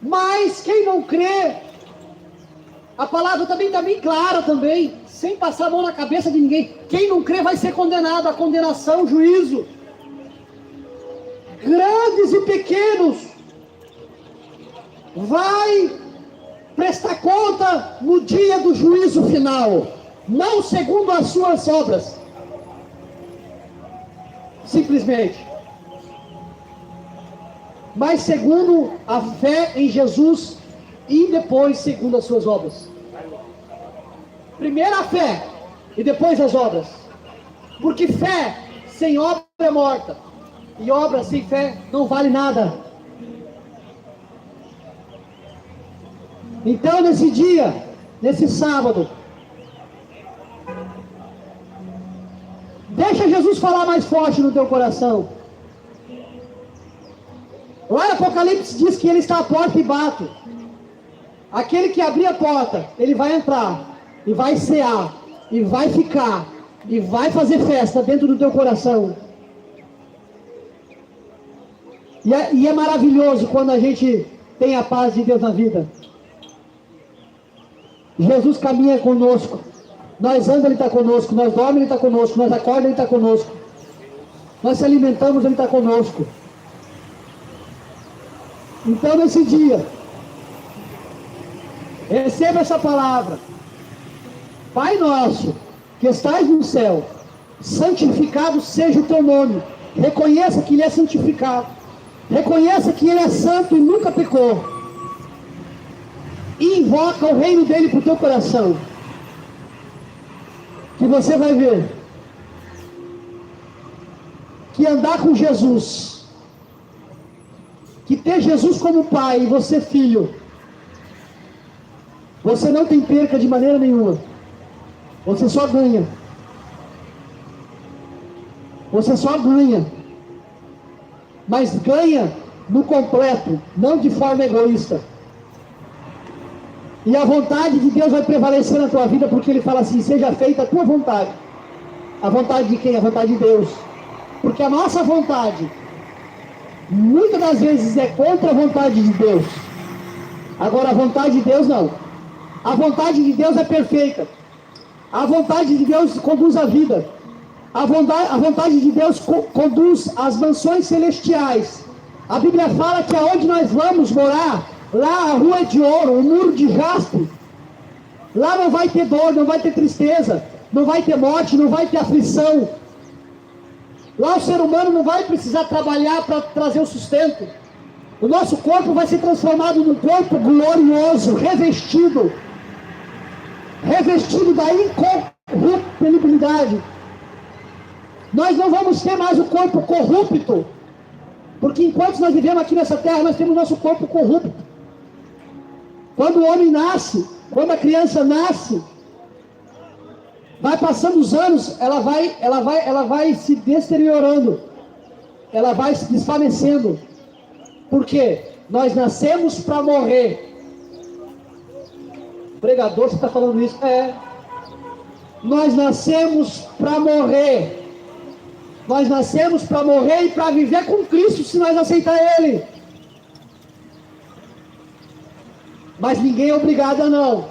Mas quem não crê, a palavra também está bem clara também, sem passar a mão na cabeça de ninguém. Quem não crê vai ser condenado à condenação, juízo. Grandes e pequenos vai prestar conta no dia do juízo final, não segundo as suas obras, simplesmente, mas segundo a fé em Jesus e depois segundo as suas obras. Primeiro a fé e depois as obras, porque fé sem obra é morta, e obra sem fé não vale nada. Então nesse dia, nesse sábado, deixa Jesus falar mais forte no teu coração. Lá em Apocalipse diz que ele está à porta e bate. Aquele que abrir a porta, ele vai entrar, e vai cear, e vai ficar, e vai fazer festa dentro do teu coração. E é maravilhoso quando a gente tem a paz de Deus na vida. Jesus caminha conosco. Nós andamos, Ele está conosco. Nós dormimos, Ele está conosco. Nós acordamos, Ele está conosco. Nós se alimentamos, Ele está conosco. Então nesse dia, receba essa palavra. Pai nosso, que estás no céu, santificado seja o teu nome. Reconheça que Ele é santificado. Reconheça que Ele é santo e nunca pecou. E invoca o reino dEle para o teu coração. Que você vai ver que andar com Jesus, que ter Jesus como pai e você filho, você não tem perca de maneira nenhuma. Você só ganha. Você só ganha. Mas ganha no completo, não de forma egoísta. E a vontade de Deus vai prevalecer na tua vida, porque Ele fala assim: seja feita a tua vontade. A vontade de quem? A vontade de Deus. Porque a nossa vontade, muitas das vezes, é contra a vontade de Deus. Agora a vontade de Deus não. A vontade de Deus é perfeita. A vontade de Deus conduz a vida. A vontade de Deus conduz às mansões celestiais. A Bíblia fala que aonde nós vamos morar, lá a rua é de ouro, o muro de jaspe. Lá não vai ter dor, não vai ter tristeza, não vai ter morte, não vai ter aflição. Lá o ser humano não vai precisar trabalhar para trazer o sustento. O nosso corpo vai ser transformado num corpo glorioso, revestido da incorruptibilidade. Nós não vamos ter mais o corpo corrupto, porque enquanto nós vivemos aqui nessa terra, nós temos o nosso corpo corrupto. Quando o homem nasce, quando a criança nasce, vai passando os anos, ela vai se deteriorando, ela vai se desfalecendo. Por quê? Nós nascemos para morrer. Pregador, você está falando isso? Nós nascemos para morrer. Nós nascemos para morrer e para viver com Cristo, se nós aceitar Ele. Mas ninguém é obrigado a não.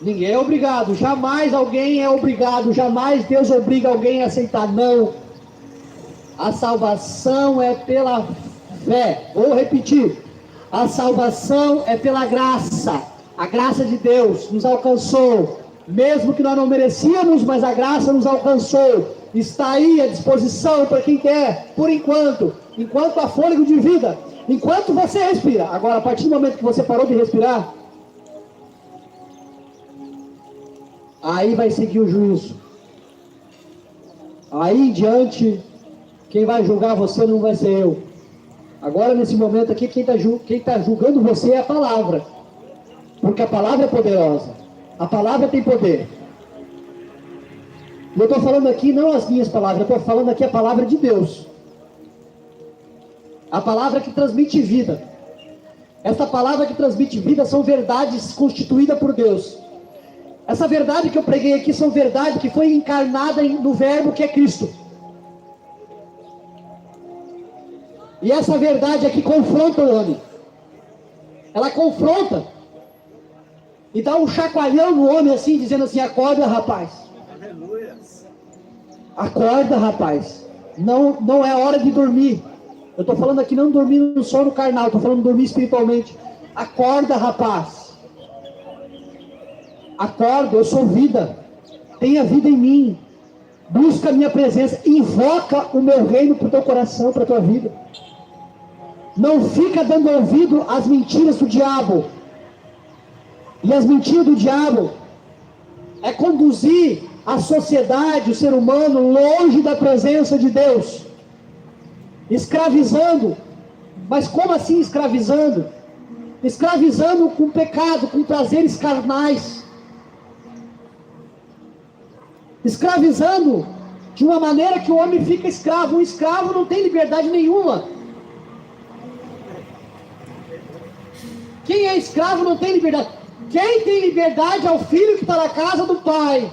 Ninguém é obrigado. Jamais alguém é obrigado. Jamais Deus obriga alguém a aceitar. Não. A salvação é pela fé. Vou repetir. A salvação é pela graça. A graça de Deus nos alcançou. Mesmo que nós não merecíamos, mas a graça nos alcançou. Está aí à disposição para quem quer, por enquanto há fôlego de vida, enquanto você respira. Agora, a partir do momento que você parou de respirar, aí vai seguir o juízo. Aí em diante, quem vai julgar você não vai ser eu. Agora, nesse momento aqui, quem está julgando você é a palavra, porque a palavra é poderosa, a palavra tem poder. Eu estou falando aqui não as minhas palavras, eu estou falando aqui a palavra de Deus. A palavra que transmite vida. Essa palavra que transmite vida são verdades constituídas por Deus. Essa verdade que eu preguei aqui são verdades que foi encarnada no verbo que é Cristo. E essa verdade aqui confronta o homem. Ela confronta. E dá um chacoalhão no homem assim, dizendo assim: acorda, rapaz. Acorda, rapaz. Não é hora de dormir. Eu estou falando aqui não dormir no sono carnal, estou falando dormir espiritualmente. Acorda, rapaz. Acorda, eu sou vida. Tenha vida em mim. Busca a minha presença. Invoca o meu reino para o teu coração, para a tua vida. Não fica dando ouvido às mentiras do diabo. E as mentiras do diabo é conduzir a sociedade, o ser humano, longe da presença de Deus. Escravizando. Mas como assim escravizando? Escravizando com pecado, com prazeres carnais. Escravizando de uma maneira que o homem fica escravo. Um escravo não tem liberdade nenhuma. Quem é escravo não tem liberdade. Quem tem liberdade é o filho que está na casa do pai.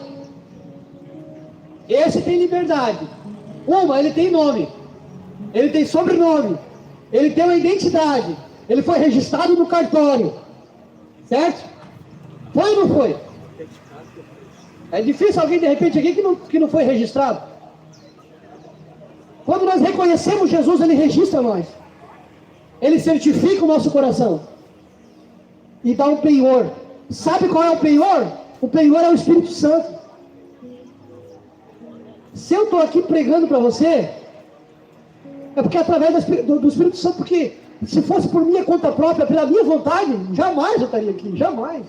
Esse tem liberdade. Ele tem nome, ele tem sobrenome, ele tem uma identidade, ele foi registrado no cartório, certo? Foi ou não foi? É difícil alguém de repente aqui que não foi registrado. Quando nós reconhecemos Jesus, Ele registra nós, Ele certifica o nosso coração e dá um penhor. Sabe qual é o penhor? O penhor é o Espírito Santo. Se eu estou aqui pregando para você, é porque é através do Espírito Santo, porque se fosse por minha conta própria, pela minha vontade, jamais eu estaria aqui, jamais.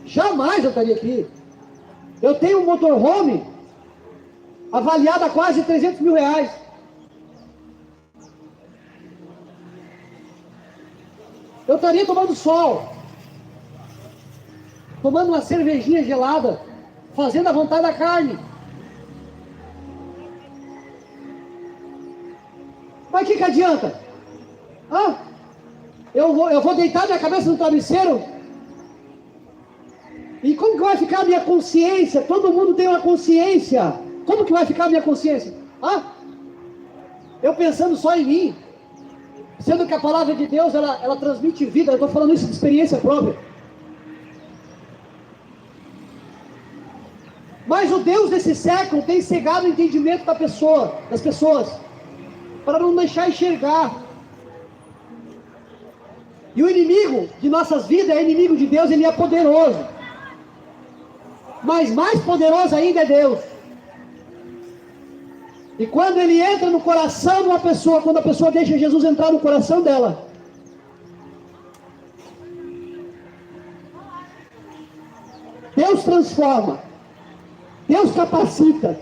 Jamais eu estaria aqui. Eu tenho um motorhome avaliado a quase 300 mil reais. Eu estaria tomando sol, tomando uma cervejinha gelada, fazendo a vontade da carne. Mas que adianta? Eu vou deitar minha cabeça no travesseiro? E como que vai ficar a minha consciência? Todo mundo tem uma consciência. Como que vai ficar a minha consciência? Eu pensando só em mim. Sendo que a palavra de Deus, ela transmite vida. Eu estou falando isso de experiência própria. Mas o Deus desse século tem cegado o entendimento das pessoas, para não deixar enxergar. E o inimigo de nossas vidas é inimigo de Deus, ele é poderoso. Mas mais poderoso ainda é Deus. E quando ele entra no coração de uma pessoa, quando a pessoa deixa Jesus entrar no coração dela, Deus transforma, Deus capacita,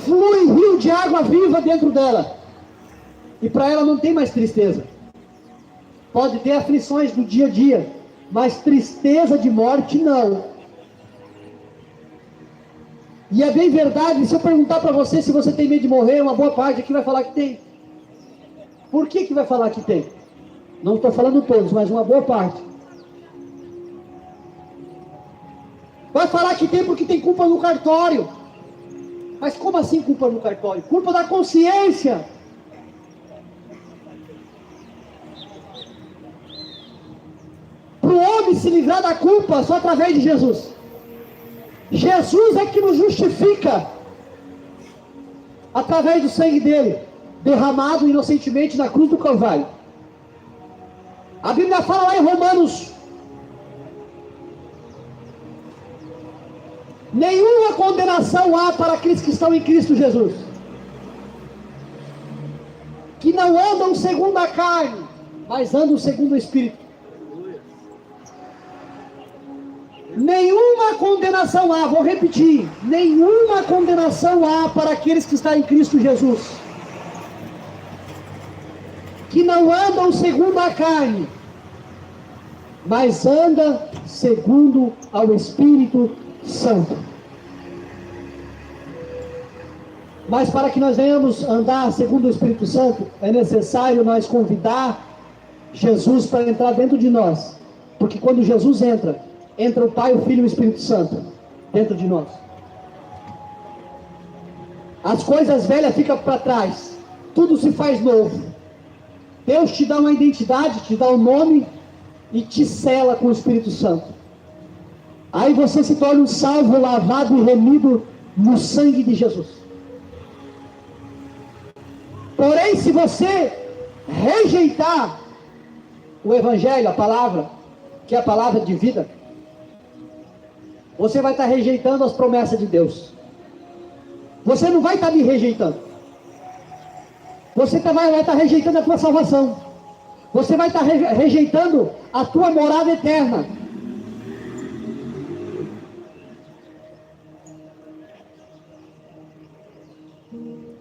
flui rio de água viva dentro dela, e para ela não tem mais tristeza. Pode ter aflições do dia a dia, mas tristeza de morte não. E é bem verdade, se eu perguntar para você se você tem medo de morrer, uma boa parte aqui vai falar que tem. Por que vai falar que tem? Não estou falando todos, mas uma boa parte. Vai falar que tem porque tem culpa no cartório. Mas como assim culpa no cartório? Culpa da consciência. Para o homem se livrar da culpa só através de Jesus. Jesus é que nos justifica através do sangue dele, derramado inocentemente na cruz do Calvário. A Bíblia fala lá em Romanos: nenhuma condenação há para aqueles que estão em Cristo Jesus, que não andam segundo a carne, mas andam segundo o Espírito. Nenhuma condenação há, vou repetir, nenhuma condenação há para aqueles que estão em Cristo Jesus, que não andam segundo a carne, mas andam segundo ao Espírito Santo. Mas para que nós venhamos andar segundo o Espírito Santo, é necessário nós convidar Jesus para entrar dentro de nós, porque quando Jesus entra o Pai, o Filho e o Espírito Santo dentro de nós. As coisas velhas ficam para trás, tudo se faz novo. Deus te dá uma identidade, te dá um nome e te sela com o Espírito Santo. Aí você se torna um salvo, lavado e remido no sangue de Jesus. Porém, se você rejeitar o Evangelho, a palavra, que é a palavra de vida, você vai estar rejeitando as promessas de Deus. Você não vai estar me rejeitando. Você vai estar rejeitando a tua salvação. Você vai estar rejeitando a tua morada eterna.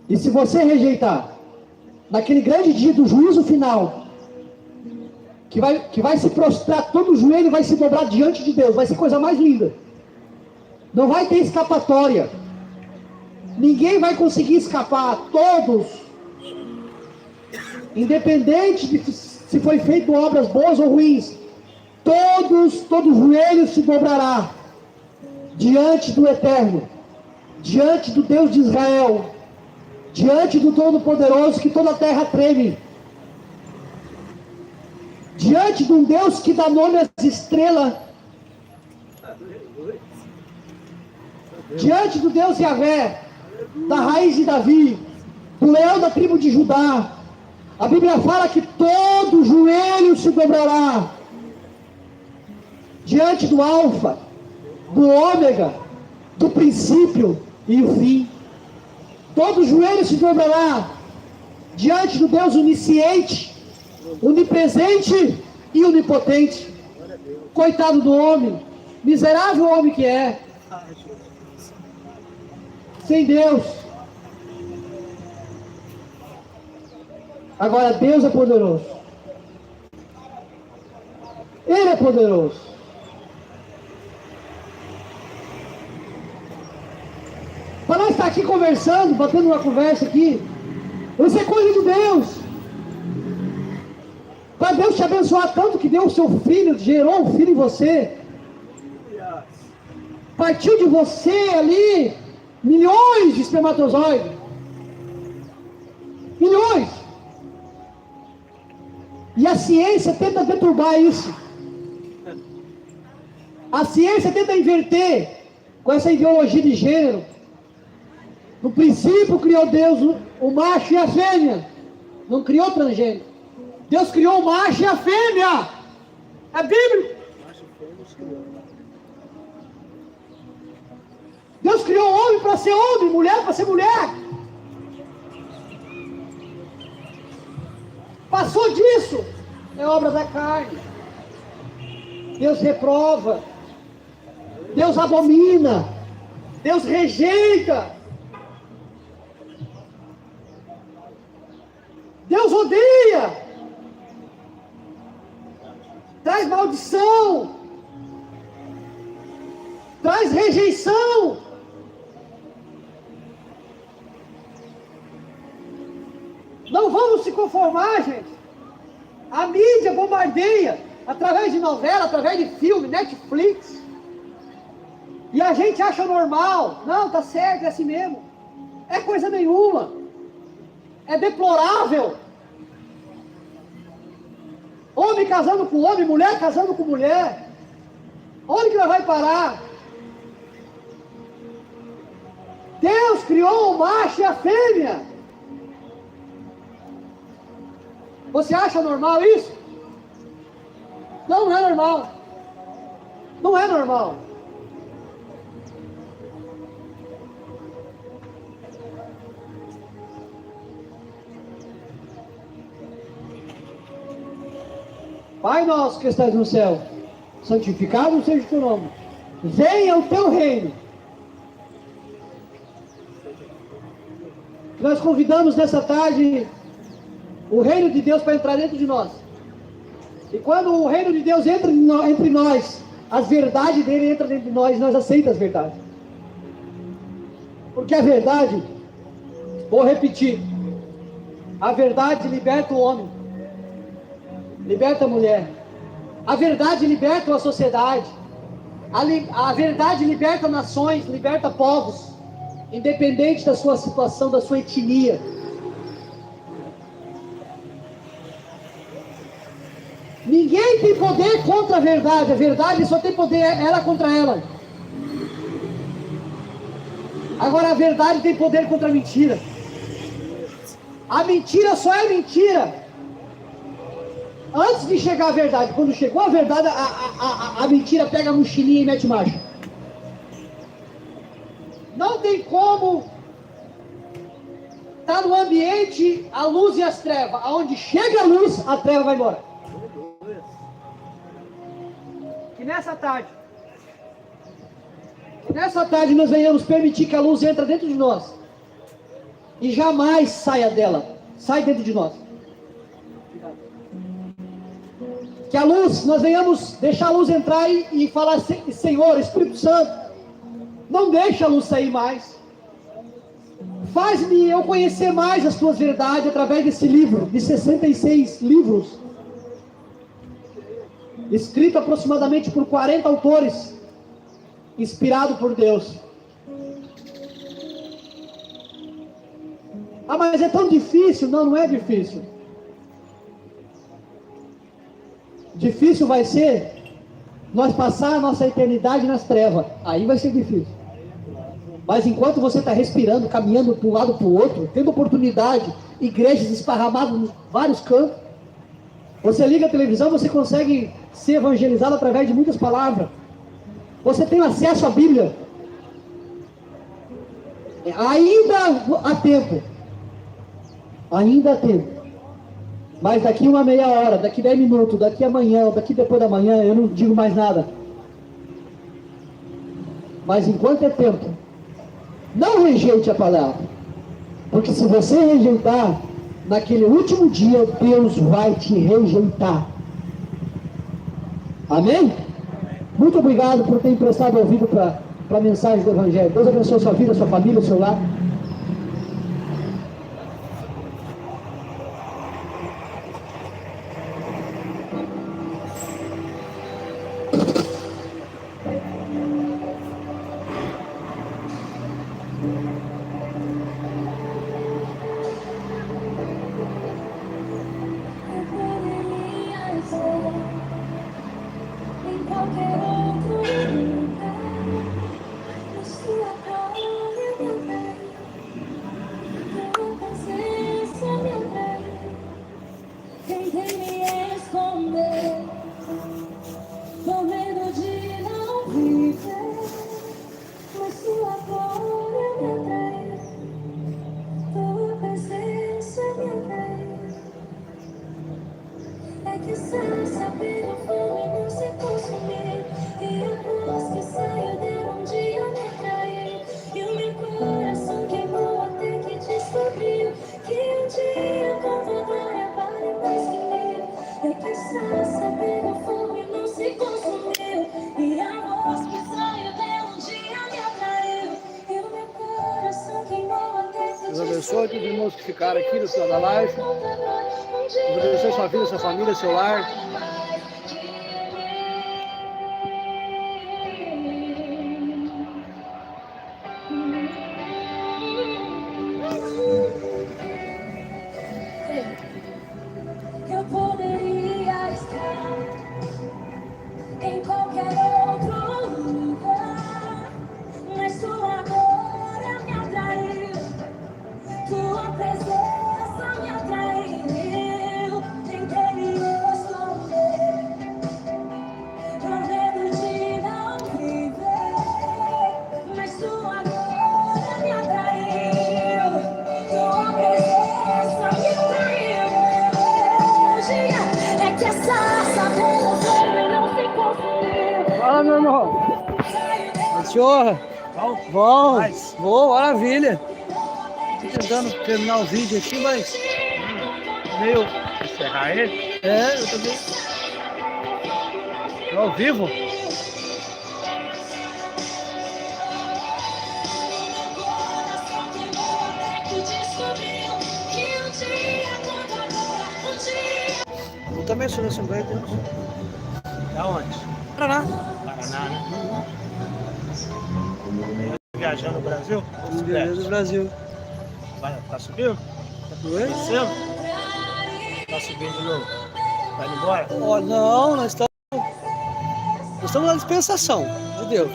E se você rejeitar, naquele grande dia do juízo final, que vai se prostrar, todo o joelho vai se dobrar diante de Deus, vai ser coisa mais linda. Não vai ter escapatória. Ninguém vai conseguir escapar. Todos, independente de se foi feito obras boas ou ruins, todo joelho se dobrará diante do Eterno, diante do Deus de Israel, diante do Todo-Poderoso, que toda a terra treme, diante de um Deus que dá nome às estrelas, diante do Deus Yahvé, da raiz de Davi, do leão da tribo de Judá. A Bíblia fala que todo joelho se dobrará diante do Alfa, do Ômega, do princípio e o fim. Todo joelho se dobrará diante do Deus onisciente, onipresente e onipotente. Coitado do homem, miserável homem que é, sem Deus. Agora Deus é poderoso. Ele é poderoso. Para nós estar aqui conversando, batendo uma conversa aqui, isso é coisa de Deus. Para Deus te abençoar tanto que deu o seu filho, gerou um filho em você, partiu de você ali milhões de espermatozoides, milhões, E a ciência tenta deturbar isso. A ciência tenta inverter com essa ideologia de gênero. No princípio criou Deus o macho e a fêmea. Não criou transgênero. Deus criou o macho e a fêmea. É bíblico. Deus criou o homem para ser homem, mulher para ser mulher. Passou disso, é obra da carne. Deus reprova. Deus abomina. Deus rejeita. Deus odeia. Traz maldição. Traz rejeição. Não vamos se conformar, gente. A mídia bombardeia através de novela, através de filme, Netflix. E a gente acha normal. Não, tá certo, é assim mesmo. É coisa nenhuma. É deplorável. Homem casando com homem, mulher casando com mulher. Onde que ela vai parar? Deus criou o macho e a fêmea. Você acha normal isso? Não, não é normal. Não é normal. Pai nosso que estás no céu, santificado seja o teu nome. Venha o teu reino. Nós convidamos nessa tarde o reino de Deus para entrar dentro de nós. E quando o reino de Deus entra entre nós, as verdades dele entram dentro de nós, nós aceitamos as verdades. Porque a verdade, vou repetir, a verdade liberta o homem, liberta a mulher. A verdade liberta a sociedade. A verdade liberta nações, liberta povos, independente da sua situação, da sua etnia. Ninguém tem poder contra a verdade só tem poder ela contra ela. Agora a verdade tem poder contra a mentira. A mentira só é mentira antes de chegar a verdade. Quando chegou a verdade, a mentira pega a mochilinha e mete marcha. Não tem como estar no ambiente a luz e as trevas. Aonde chega a luz, a treva vai embora. Que nessa tarde nós venhamos permitir que a luz entre dentro de nós e jamais saia dela, sai dentro de nós. Que a luz, nós venhamos deixar a luz entrar e falar: Senhor, Espírito Santo, não deixa a luz sair mais. Faz-me eu conhecer mais as tuas verdades através desse livro, de 66 livros, escrito aproximadamente por 40 autores, inspirado por Deus. Ah, mas é tão difícil. Não, não é difícil. Difícil vai ser nós passar a nossa eternidade nas trevas. Aí vai ser difícil. Mas enquanto você está respirando, caminhando de um lado para o outro, tendo oportunidade, igrejas esparramadas nos vários cantos, você liga a televisão, você consegue ser evangelizado através de muitas palavras. Você tem acesso à Bíblia. Ainda há tempo. Ainda há tempo. Mas daqui uma meia hora, daqui 10 minutos, daqui amanhã, daqui depois da manhã, eu não digo mais nada. Mas enquanto é tempo, não rejeite a palavra. Porque se você rejeitar, naquele último dia, Deus vai te rejeitar. Amém? Muito obrigado por ter emprestado ouvido para a mensagem do Evangelho. Deus abençoe a sua vida, a sua família, o seu lar. Deus abençoe todos os irmãos que ficaram aqui no final da live. Deus abençoe sua vida, sua família, seu lar. Eu poderia estar em qualquer outro lugar, mas tu agora me atraiu, tua presença me atraiu. Tentei me esconder, por medo de não viver, mas tu agora me atraiu, tua presença me atraiu. É que essa pelo sobre não se conseguiu. Fala, meu irmão. Senhor. Bom. Bom, maravilha. Tô tentando terminar o vídeo aqui, mas meio... Encerrar ele? É, eu também. Tô ao vivo. Eu também sou da Assembleia de Deus. Da onde? Paraná. Paraná, né? Viajando no Brasil? Beleza do Brasil. Vai, tá subindo? Tá doendo? Descendo? Tá subindo de novo? Vai embora? Ó, não, nós estamos na dispensação de Deus.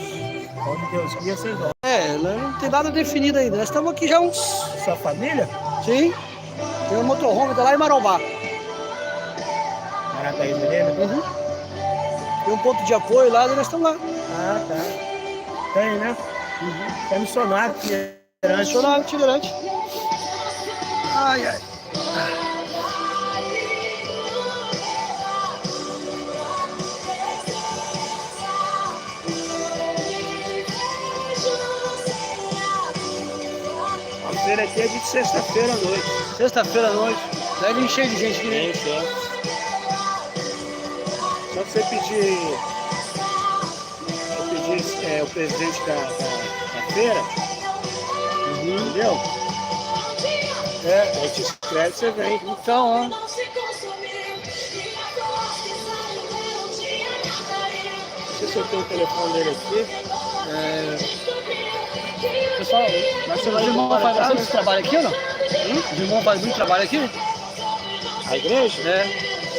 Onde Deus guia, vocês vão. É, não tem nada definido ainda. Nós estamos aqui já uns... Sua família? Sim. Tem um motorhome lá em Marombá. Marataízes mesmo? Uhum. Tem um ponto de apoio lá e nós estamos lá. Ah, tá. Tem, né? Uhum. É missionário, itinerante. Missionário itinerante. Ai, ai. A feira aqui é de sexta-feira à noite. Sexta-feira à noite. Deve encher de gente aqui, né? Só você pedir o presidente da feira, entendeu? Aí te escreve, você vem. Então, ó. Não sei se eu tenho o telefone dele aqui. Pessoal, os irmãos fazem bastante trabalho aqui ou não? Os irmãos fazem muito trabalho aqui? A igreja? É.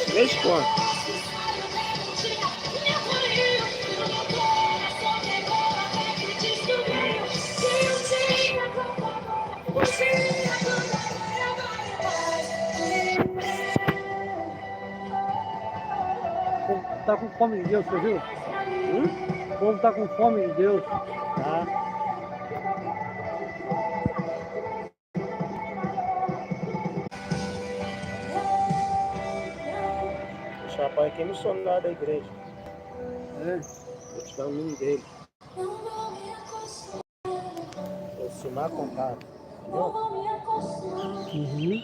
Igreja quanto? Tá com fome de Deus, você viu? O povo tá com fome de Deus. Tá. O chapéu aqui é missionário da igreja. É. Vou te dar o nome dele. Vou filmar contato. Entendeu? Uhum.